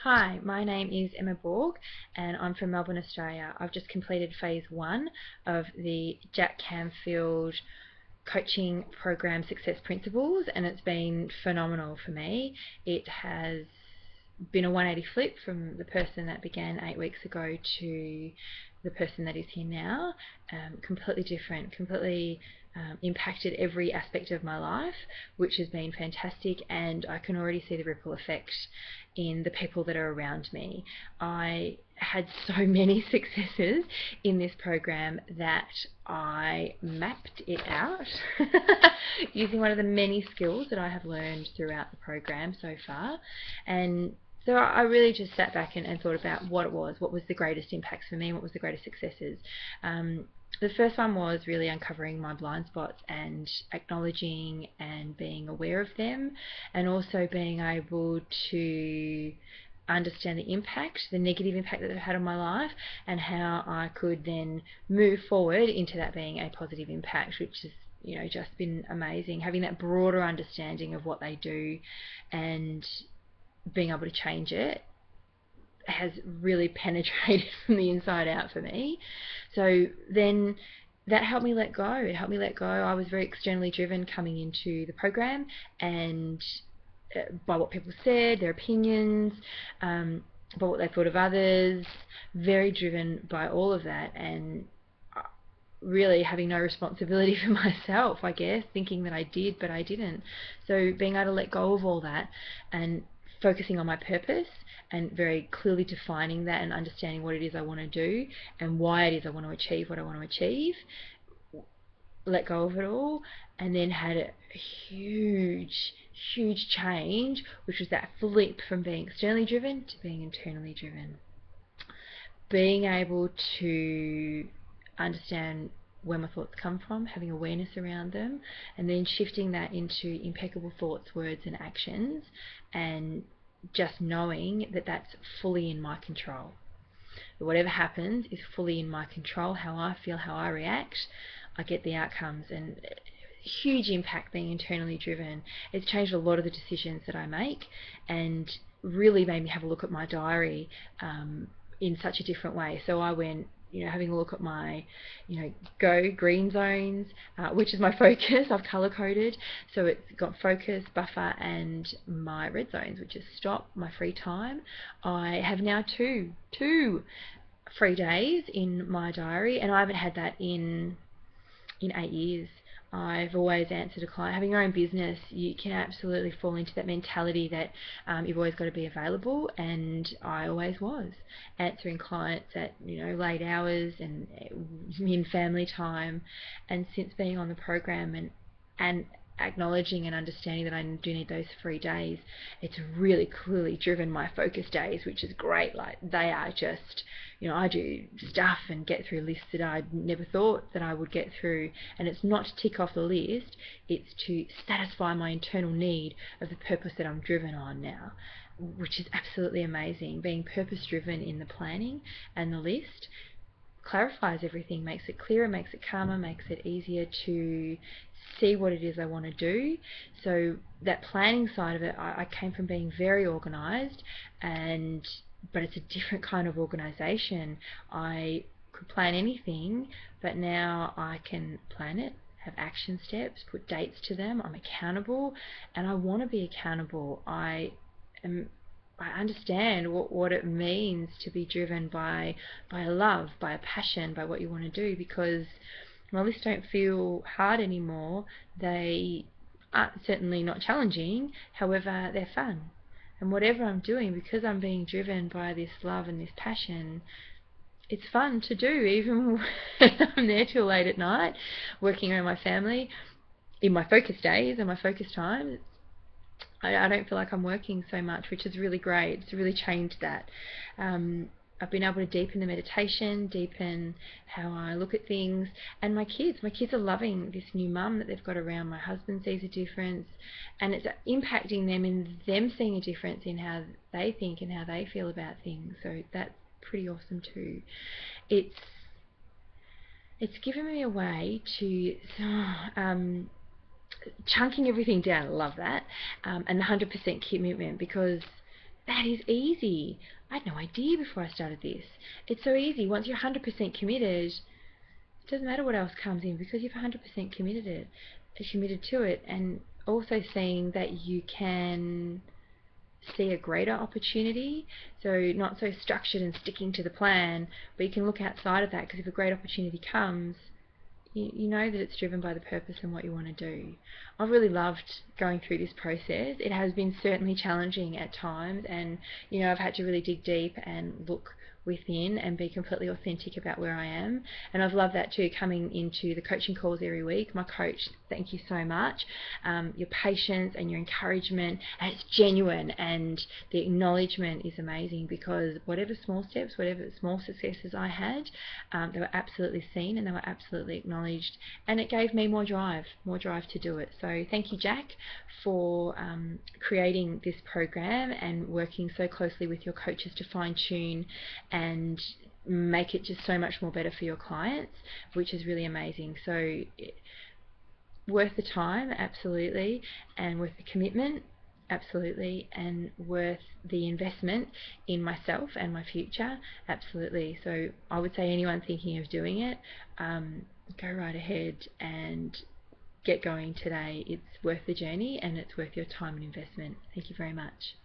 Hi, my name is Emma Borg and I'm from Melbourne, Australia. I've just completed phase 1 of the Jack Canfield coaching program Success Principles, and it's been phenomenal for me. It has been a 180 flip from the person that began 8 weeks ago to the person that is here now. Completely different, completely impacted every aspect of my life, which has been fantastic, and I can already see the ripple effect in the people that are around me. I had so many successes in this program that I mapped it out using one of the many skills that I have learned throughout the program so far. And so I really just sat back and thought about what was the greatest impacts for me, what was the greatest successes. The first one was really uncovering my blind spots and acknowledging and being aware of them, and also being able to understand the impact, the negative impact that they've had on my life, and how I could then move forward into that being a positive impact, which has just been amazing. Having that broader understanding of what they do and being able to change it has really penetrated from the inside out for me. So then that helped me let go. It helped me let go. I was very externally driven coming into the program, and by what people said, their opinions, by what they thought of others, very driven by all of that, and really having no responsibility for myself, I guess, thinking that I did, but I didn't. So being able to let go of all that and focusing on my purpose and very clearly defining that and understanding what it is I want to do and why it is I want to achieve what I want to achieve, let go of it all, and then had a huge change, which was that flip from being externally driven to being internally driven. Being able to understand where my thoughts come from, having awareness around them, and then shifting that into impeccable thoughts, words and actions, and just knowing that that's fully in my control. Whatever happens is fully in my control. How I feel, how I react, I get the outcomes. And huge impact being internally driven. It's changed a lot of the decisions that I make, and really made me have a look at my diary in such a different way. So I went having a look at my, go green zones, which is my focus. I've color coded, so it's got focus, buffer, and my red zones, which is stop, my free time. I have now two free days in my diary, and I haven't had that in 8 years. I've always answered a client. Having your own business, you can absolutely fall into that mentality that you've always got to be available, and I always was answering clients at late hours and in family time. And since being on the program and acknowledging and understanding that I do need those free days, it's really clearly driven my focus days, which is great. Like, they are just, I do stuff and get through lists that I never thought that I would get through, and it's not to tick off the list, it's to satisfy my internal need of the purpose that I'm driven on now, which is absolutely amazing. Being purpose driven in the planning and the list clarifies everything, makes it clearer, makes it calmer, makes it easier to see what it is I want to do. So that planning side of it, I came from being very organised, but it's a different kind of organisation. I could plan anything, but now I can plan it, have action steps, put dates to them. I'm accountable, and I want to be accountable. I understand what it means to be driven by a love, by a passion, by what you want to do, because my lists don't feel hard anymore. They are certainly not challenging, however they're fun. And whatever I'm doing, because I'm being driven by this love and this passion, it's fun to do, even when I'm there till late at night working around my family in my focus days and my focus time. I don't feel like I'm working so much, which is really great. It's really changed that. I've been able to deepen the meditation, deepen how I look at things, and my kids are loving this new mum that they've got around. My husband sees a difference, and it's impacting them and them seeing a difference in how they think and how they feel about things. So that's pretty awesome too. It's given me a way to chunking everything down. I love that, and the 100% commitment, because that is easy. I had no idea before I started this. It's so easy. Once you're 100% committed, it doesn't matter what else comes in because you've 100% committed to it. And also seeing that you can see a greater opportunity, so not so structured and sticking to the plan, but you can look outside of that, because if a great opportunity comes, you know that it's driven by the purpose and what you want to do. I've really loved going through this process. It has been certainly challenging at times, and I've had to really dig deep and look within and be completely authentic about where I am. And I've loved that too, coming into the coaching calls every week. My coach, thank you so much. Your patience and your encouragement, and it's genuine, and the acknowledgement is amazing, because whatever small steps, whatever small successes I had, they were absolutely seen and they were absolutely acknowledged, and it gave me more drive to do it. So thank you, Jack, for creating this program and working so closely with your coaches to fine tune and make it just so much more better for your clients, which is really amazing. So worth the time, absolutely, and worth the commitment, absolutely, and worth the investment in myself and my future, absolutely. So I would say anyone thinking of doing it, go right ahead and get going today. It's worth the journey and it's worth your time and investment. Thank you very much.